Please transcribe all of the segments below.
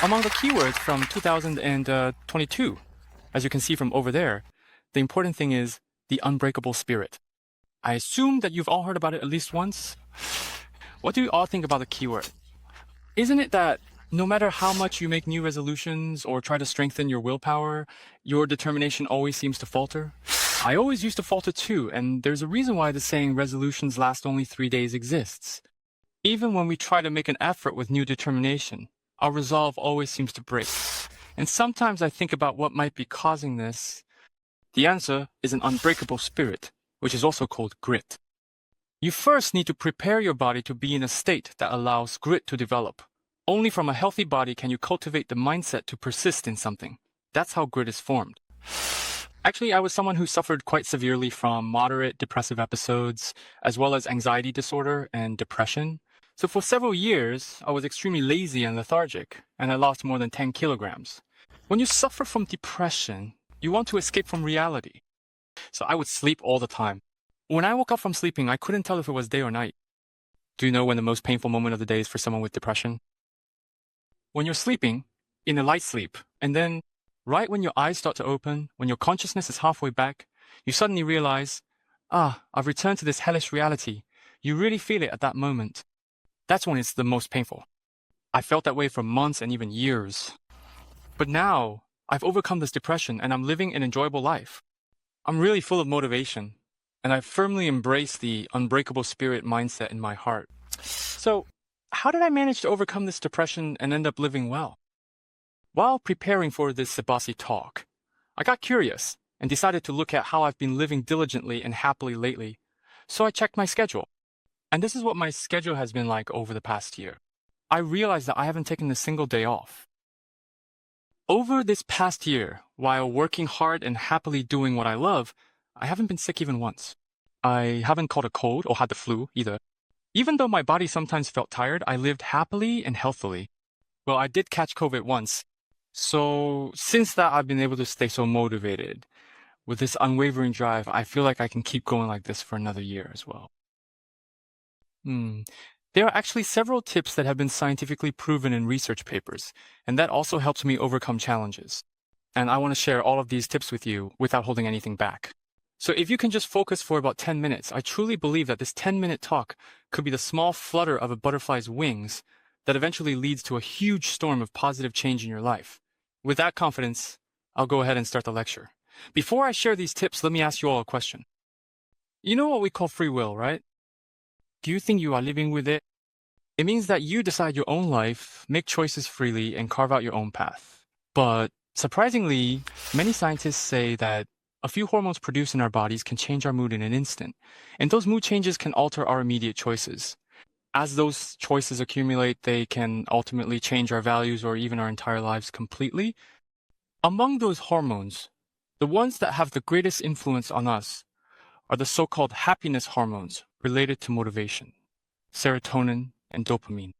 Among the keywords from 2022, as you can see from over there, the important thing is the unbreakable spirit. I assume that you've all heard about it at least once. What do you all think about the keyword? Isn't it that no matter how much you make new resolutions or try to strengthen your willpower, your determination always seems to falter? I always used to falter too, and there's a reason why the saying resolutions last only 3 days exists. Even when we try to make an effort with new determination, our resolve always seems to break. And sometimes I think about what might be causing this. The answer is an unbreakable spirit, which is also called grit. You first need to prepare your body to be in a state that allows grit to develop. Only from a healthy body can you cultivate the mindset to persist in something. That's how grit is formed. Actually, I was someone who suffered quite severely from moderate depressive episodes, as well as anxiety disorder and depression. So for several years, I was extremely lazy and lethargic, and I lost more than 10 kilograms. When you suffer from depression, you want to escape from reality. So I would sleep all the time. When I woke up from sleeping, I couldn't tell if it was day or night. Do you know when the most painful moment of the day is for someone with depression? When you're sleeping, in a light sleep, and then right when your eyes start to open, when your consciousness is halfway back, you suddenly realize, I've returned to this hellish reality. You really feel it at that moment. That's when it's the most painful. I felt that way for months and even years. But now, I've overcome this depression and I'm living an enjoyable life. I'm really full of motivation, and I've firmly embraced the unbreakable spirit mindset in my heart. So, how did I manage to overcome this depression and end up living well? While preparing for this SEBASI talk, I got curious and decided to look at how I've been living diligently and happily lately. So I checked my schedule. And this is what my schedule has been like over the past year. I realized that I haven't taken a single day off. Over this past year, while working hard and happily doing what I love, I haven't been sick even once. I haven't caught a cold or had the flu either. Even though my body sometimes felt tired, I lived happily and healthily. Well, I did catch COVID once. So since that, I've been able to stay so motivated. With this unwavering drive, I feel like I can keep going like this for another year as well. There are actually several tips that have been scientifically proven in research papers, and that also helps me overcome challenges. And I want to share all of these tips with you without holding anything back. So if you can just focus for about 10 minutes, I truly believe that this 10-minute talk could be the small flutter of a butterfly's wings that eventually leads to a huge storm of positive change in your life. With that confidence, I'll go ahead and start the lecture. Before I share these tips, let me ask you all a question. You know what we call free will, right? Do you think you are living with it? It means that you decide your own life, make choices freely, and carve out your own path. But surprisingly, many scientists say that a few hormones produced in our bodies can change our mood in an instant, and those mood changes can alter our immediate choices. As those choices accumulate, they can ultimately change our values or even our entire lives completely. Among those hormones, the ones that have the greatest influence on us are the so-called happiness hormones related to motivation, serotonin and dopamine.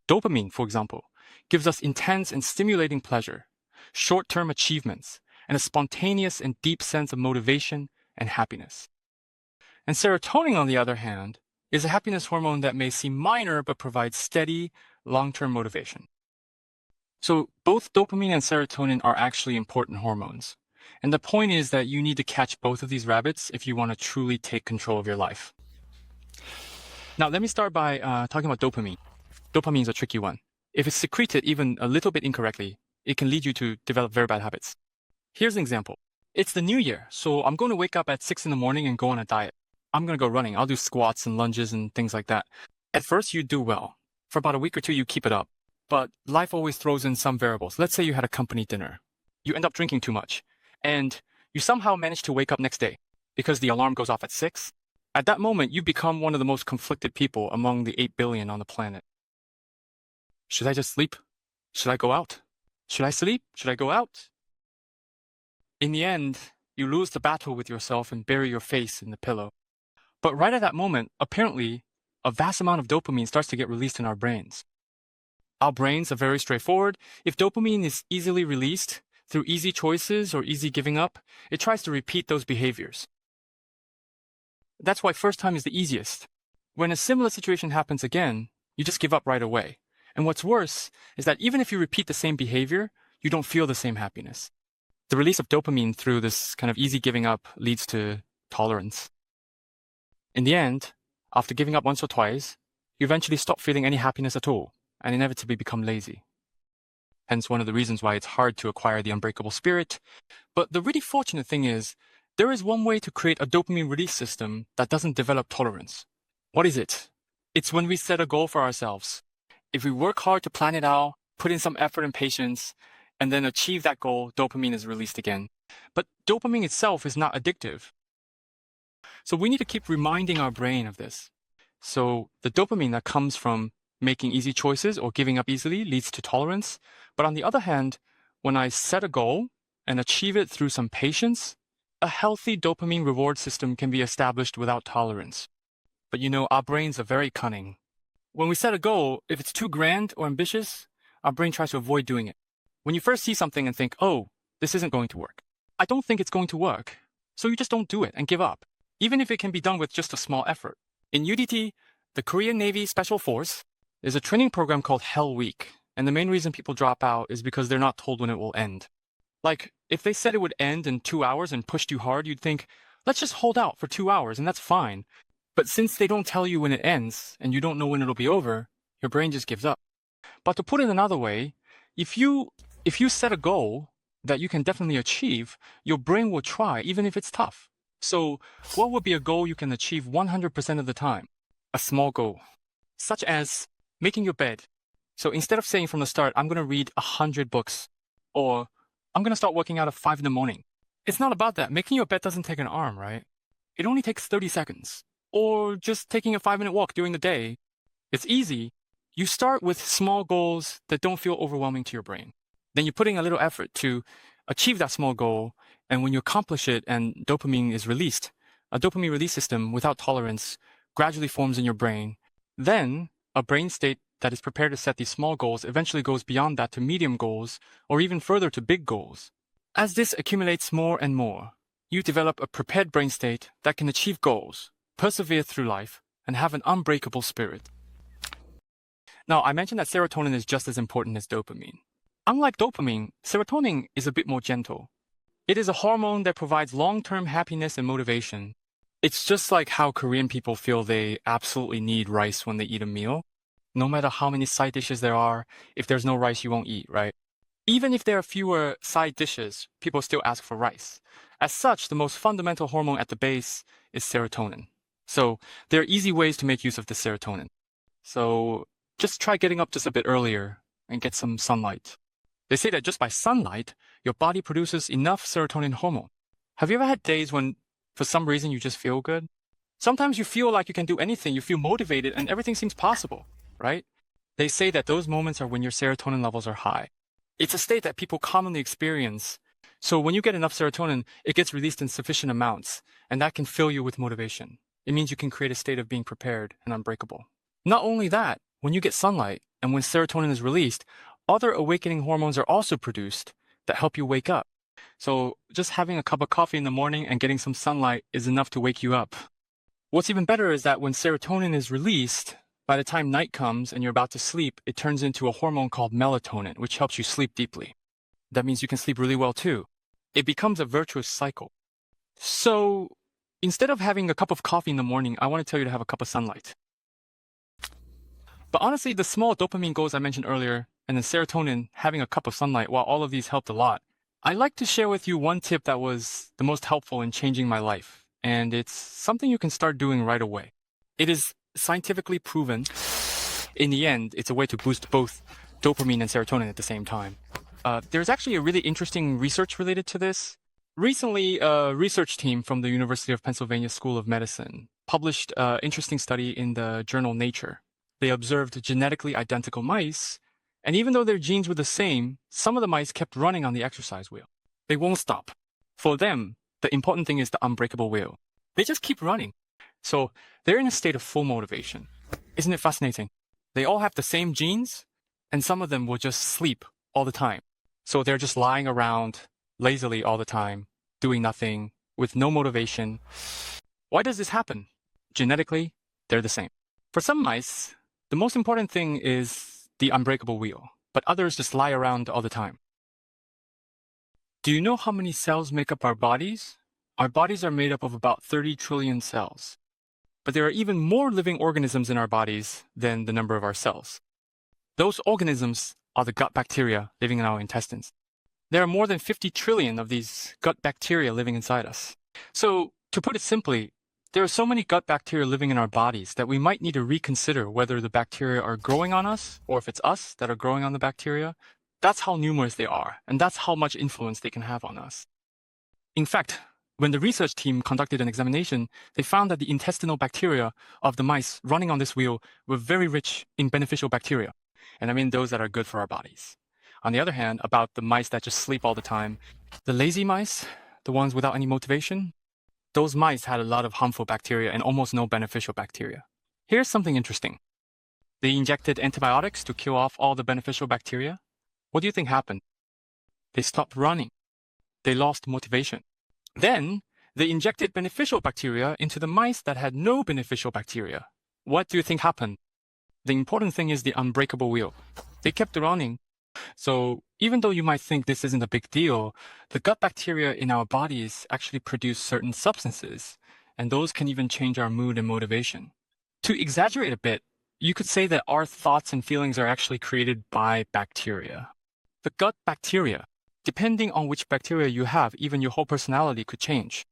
Dopamine, for example, gives us intense and stimulating pleasure, short-term achievements, and a spontaneous and deep sense of motivation and happiness. And serotonin, on the other hand, is a happiness hormone that may seem minor but provides steady, long-term motivation. So both dopamine and serotonin are actually important hormones. And the point is that you need to catch both of these rabbits if you want to truly take control of your life. Now, let me start by talking about dopamine. Dopamine is a tricky one. If it's secreted even a little bit incorrectly, it can lead you to develop very bad habits. Here's an example. It's the new year, so I'm going to wake up at 6 in the morning and go on a diet. I'm going to go running. I'll do squats and lunges and things like that. At first, you do well. For about a week or two, you keep it up. But life always throws in some variables. Let's say you had a company dinner. You end up drinking too much. And you somehow manage to wake up next day because the alarm goes off at 6. At that moment, you become one of the most conflicted people among the 8 billion on the planet. Should I just sleep? Should I go out? Should I sleep? Should I go out? In the end, you lose the battle with yourself and bury your face in the pillow. But right at that moment, apparently, a vast amount of dopamine starts to get released in our brains. Our brains are very straightforward. If dopamine is easily released through easy choices or easy giving up, it tries to repeat those behaviors. That's why first time is the easiest. When a similar situation happens again, you just give up right away. And what's worse is that even if you repeat the same behavior, you don't feel the same happiness. The release of dopamine through this kind of easy giving up leads to tolerance. In the end, after giving up once or twice, you eventually stop feeling any happiness at all and inevitably become lazy. Hence one of the reasons why it's hard to acquire the unbreakable spirit. But the really fortunate thing is, there is one way to create a dopamine release system that doesn't develop tolerance. What is it? It's when we set a goal for ourselves. If we work hard to plan it out, put in some effort and patience, and then achieve that goal, dopamine is released again. But dopamine itself is not addictive. So we need to keep reminding our brain of this. So the dopamine that comes from making easy choices or giving up easily leads to tolerance. But on the other hand, when I set a goal and achieve it through some patience, a healthy dopamine reward system can be established without tolerance. But you know, our brains are very cunning. When we set a goal, if it's too grand or ambitious, our brain tries to avoid doing it. When you first see something and think, oh, this isn't going to work. I don't think it's going to work. So you just don't do it and give up, even if it can be done with just a small effort. In UDT, the Korean Navy Special Force, there's a training program called Hell Week. And the main reason people drop out is because they're not told when it will end. Like, if they said it would end in 2 hours and pushed you hard, you'd think, let's just hold out for 2 hours and that's fine. But since they don't tell you when it ends and you don't know when it'll be over, your brain just gives up. But to put it another way, if you set a goal that you can definitely achieve, your brain will try even if it's tough. So what would be a goal you can achieve 100% of the time? A small goal, such as making your bed. So instead of saying from the start, I'm going to read 100 books, or I'm going to start working out at 5 in the morning. It's not about that. Making your bed doesn't take an arm, right? It only takes 30 seconds. Or just taking a 5-minute walk during the day. It's easy. You start with small goals that don't feel overwhelming to your brain. Then you put in a little effort to achieve that small goal. And when you accomplish it and dopamine is released, a dopamine release system without tolerance gradually forms in your brain. Then a brain state that is prepared to set these small goals eventually goes beyond that to medium goals or even further to big goals. As this accumulates more and more, you develop a prepared brain state that can achieve goals, persevere through life, and have an unbreakable spirit. Now, I mentioned that serotonin is just as important as dopamine. Unlike dopamine, serotonin is a bit more gentle. It is a hormone that provides long-term happiness and motivation. It's just like how Korean people feel they absolutely need rice when they eat a meal. No matter how many side dishes there are, if there's no rice, you won't eat, right? Even if there are fewer side dishes, people still ask for rice. As such, the most fundamental hormone at the base is serotonin. So there are easy ways to make use of the serotonin. So just try getting up just a bit earlier and get some sunlight. They say that just by sunlight, your body produces enough serotonin hormone. Have you ever had days when, for some reason, you just feel good? Sometimes you feel like you can do anything, you feel motivated, and everything seems possible, right? They say that those moments are when your serotonin levels are high. It's a state that people commonly experience. So when you get enough serotonin, it gets released in sufficient amounts, and that can fill you with motivation. It means you can create a state of being prepared and unbreakable. Not only that, when you get sunlight and when serotonin is released, other awakening hormones are also produced that help you wake up. So just having a cup of coffee in the morning and getting some sunlight is enough to wake you up. What's even better is that when serotonin is released, by the time night comes and you're about to sleep, it turns into a hormone called melatonin, which helps you sleep deeply. That means you can sleep really well too. It becomes a virtuous cycle. So instead of having a cup of coffee in the morning, I want to tell you to have a cup of sunlight. But honestly, the small dopamine goals I mentioned earlier, and the serotonin, having a cup of sunlight, while all of these helped a lot, I'd like to share with you one tip that was the most helpful in changing my life. And it's something you can start doing right away. It is scientifically proven. In the end, it's a way to boost both dopamine and serotonin at the same time. There's actually a really interesting research related to this. Recently, a research team from the University of Pennsylvania School of Medicine published an interesting study in the journal Nature. They observed genetically identical mice, and even though their genes were the same, some of the mice kept running on the exercise wheel. They won't stop. For them, the important thing is the unbreakable wheel. They just keep running. So they're in a state of full motivation. Isn't it fascinating? They all have the same genes, and some of them will just sleep all the time. So they're just lying around lazily all the time, doing nothing, with no motivation. Why does this happen? Genetically, they're the same. For some mice, the most important thing is the unbreakable wheel, but others just lie around all the time. Do you know how many cells make up our bodies? Our bodies are made up of about 30 trillion cells. But there are even more living organisms in our bodies than the number of our cells. Those organisms are the gut bacteria living in our intestines. There are more than 50 trillion of these gut bacteria living inside us. So, to put it simply, there are so many gut bacteria living in our bodies that we might need to reconsider whether the bacteria are growing on us or if it's us that are growing on the bacteria. That's how numerous they are, and that's how much influence they can have on us. In fact, when the research team conducted an examination, they found that the intestinal bacteria of the mice running on this wheel were very rich in beneficial bacteria, and I mean those that are good for our bodies. On the other hand, about the mice that just sleep all the time, the lazy mice, the ones without any motivation, those mice had a lot of harmful bacteria and almost no beneficial bacteria. Here's something interesting. They injected antibiotics to kill off all the beneficial bacteria. What do you think happened? They stopped running. They lost motivation. Then, they injected beneficial bacteria into the mice that had no beneficial bacteria. What do you think happened? The important thing is the unbreakable wheel. They kept running. So, even though you might think this isn't a big deal, the gut bacteria in our bodies actually produce certain substances, and those can even change our mood and motivation. To exaggerate a bit, you could say that our thoughts and feelings are actually created by bacteria. The gut bacteria, depending on which bacteria you have, even your whole personality could change.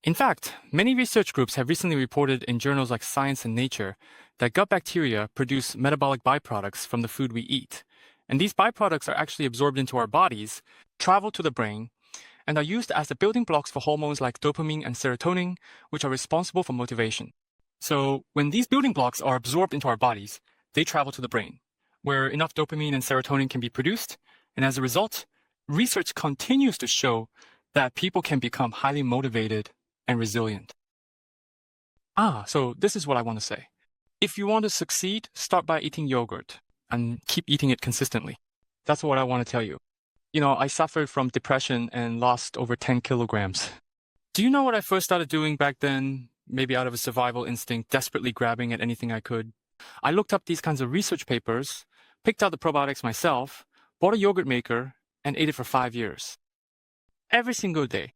In fact, many research groups have recently reported in journals like Science and Nature that gut bacteria produce metabolic byproducts from the food we eat. And these byproducts are actually absorbed into our bodies, travel to the brain, and are used as the building blocks for hormones like dopamine and serotonin, which are responsible for motivation. So when these building blocks are absorbed into our bodies, they travel to the brain, where enough dopamine and serotonin can be produced, and as a result, research continues to show that people can become highly motivated and resilient. So this is what I want to say. If you want to succeed, start by eating yogurt and keep eating it consistently. That's what I want to tell you. You know, I suffered from depression and lost over 10 kilograms. Do you know what I first started doing back then? Maybe out of a survival instinct, desperately grabbing at anything I could. I looked up these kinds of research papers, picked out the probiotics myself, bought a yogurt maker, and ate it for 5 years. Every single day.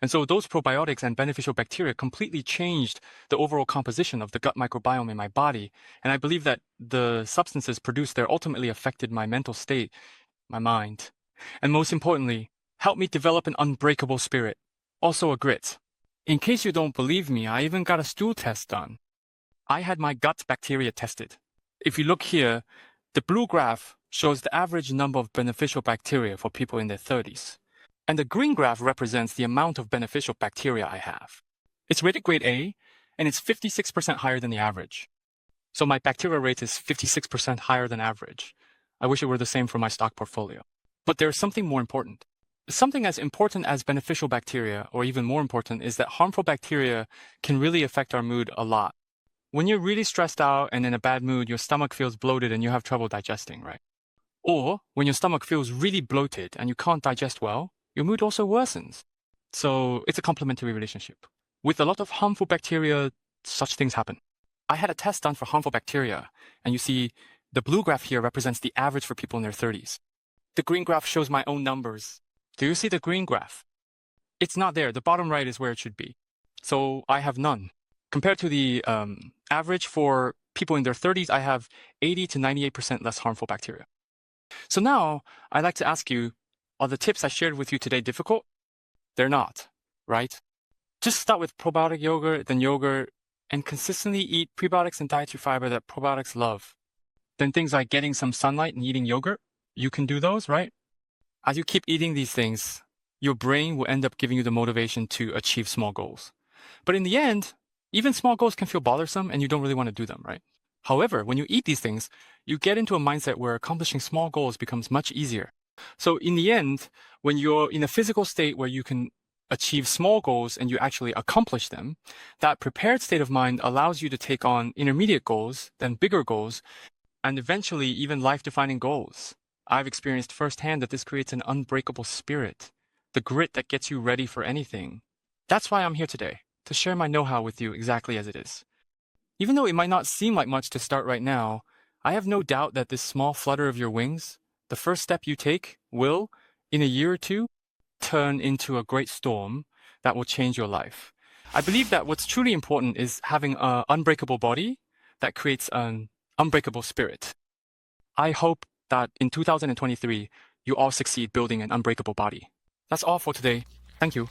And so those probiotics and beneficial bacteria completely changed the overall composition of the gut microbiome in my body. And I believe that the substances produced there ultimately affected my mental state, my mind. And most importantly, helped me develop an unbreakable spirit, also a grit. In case you don't believe me, I even got a stool test done. I had my gut bacteria tested. If you look here, the blue graph shows the average number of beneficial bacteria for people in their 30s. And the green graph represents the amount of beneficial bacteria I have. It's rated grade A, and it's 56% higher than the average. So my bacteria rate is 56% higher than average. I wish it were the same for my stock portfolio. But there's something more important. Something as important as beneficial bacteria, or even more important, is that harmful bacteria can really affect our mood a lot. When you're really stressed out and in a bad mood, your stomach feels bloated and you have trouble digesting, right? Or when your stomach feels really bloated and you can't digest well, your mood also worsens. So it's a complementary relationship. With a lot of harmful bacteria, such things happen. I had a test done for harmful bacteria, and you see the blue graph here represents the average for people in their 30s. The green graph shows my own numbers. Do you see the green graph? It's not there. The bottom right is where it should be. So I have none. Compared to the average for people in their 30s, I have 80 to 98% less harmful bacteria. So now I'd like to ask you, are the tips I shared with you today difficult? They're not, right? Just start with probiotic yogurt, then yogurt, and consistently eat prebiotics and dietary fiber that probiotics love. Then things like getting some sunlight and eating yogurt, you can do those, right? As you keep eating these things, your brain will end up giving you the motivation to achieve small goals. But in the end, even small goals can feel bothersome and you don't really want to do them, right? However, when you eat these things, you get into a mindset where accomplishing small goals becomes much easier. So in the end, when you're in a physical state where you can achieve small goals and you actually accomplish them, that prepared state of mind allows you to take on intermediate goals, then bigger goals, and eventually even life-defining goals. I've experienced firsthand that this creates an unbreakable spirit, the grit that gets you ready for anything. That's why I'm here today, to share my know-how with you exactly as it is. Even though it might not seem like much to start right now, I have no doubt that this small flutter of your wings, the first step you take, will, in a year or two, turn into a great storm that will change your life. I believe that what's truly important is having an unbreakable body that creates an unbreakable spirit. I hope that in 2023, you all succeed building an unbreakable body. That's all for today. Thank you.